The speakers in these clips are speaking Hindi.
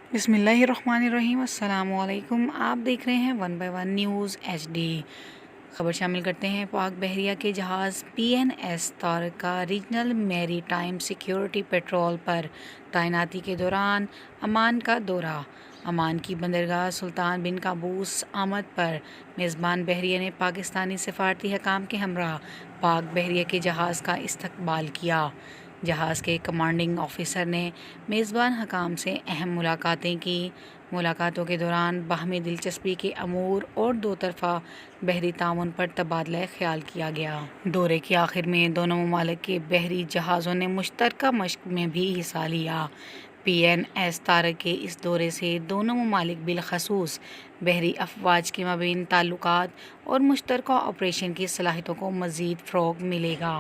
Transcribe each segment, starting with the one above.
बिस्मिल्लाहिर्रहमानिर्रहीम। अस्सलामुअलैकुम। आप देख रहे हैं one by one news HD। खबर शामिल करते हैं। पाक बहरिया के जहाज़ PNS तारक का regional maritime security patrol पर तैनाती के दौरान अमान का दौरा। अमान की बंदरगाह सुल्तान बिन काबूस आमद पर मेज़बान बहरिया ने पाकिस्तानी सफारती हकाम के हमरा पाक बहरिया के जहाज़ का इस्तकबाल किया। जहाज़ के कमांडिंग ऑफिसर ने मेज़बान हकाम से अहम मुलाकातें की। मुलाकातों के दौरान बाहमी दिलचस्पी के अमूर और दो तरफ़ा बहरी ताउन पर तबादला ख्याल किया गया। दौरे के आखिर में दोनों ममालिक के बहरी जहाज़ों ने मुश्तरका मशक में भी हिस्सा लिया। PNS तारक के इस दौरे से दोनों ममालिक बिलखसूस बहरी अफवाज के मबीन ताल्लुकात और मुश्तरका ऑपरेशन की सलाहियतों को मज़ीद फ़रोग़ मिलेगा।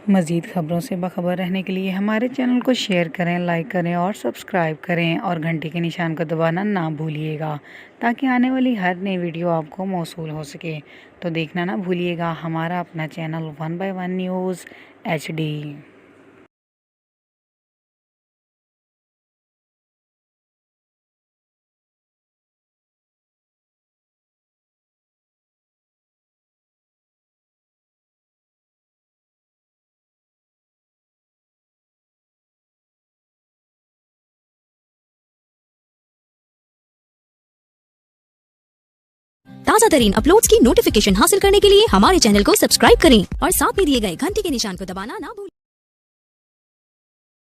मज़ीद ख़बरों से बाखबर रहने के लिए हमारे चैनल को शेयर करें, लाइक करें और सब्सक्राइब करें और घंटी के निशान को दबाना ना भूलिएगा ताकि आने वाली हर नई वीडियो आपको मौसूल हो सके। तो देखना ना भूलिएगा हमारा अपना channel one by one news HD। ताज़ा तरीन अपलोड्स की नोटिफिकेशन हासिल करने के लिए हमारे चैनल को सब्सक्राइब करें और साथ में दिए गए घंटी के निशान को दबाना ना भूलें।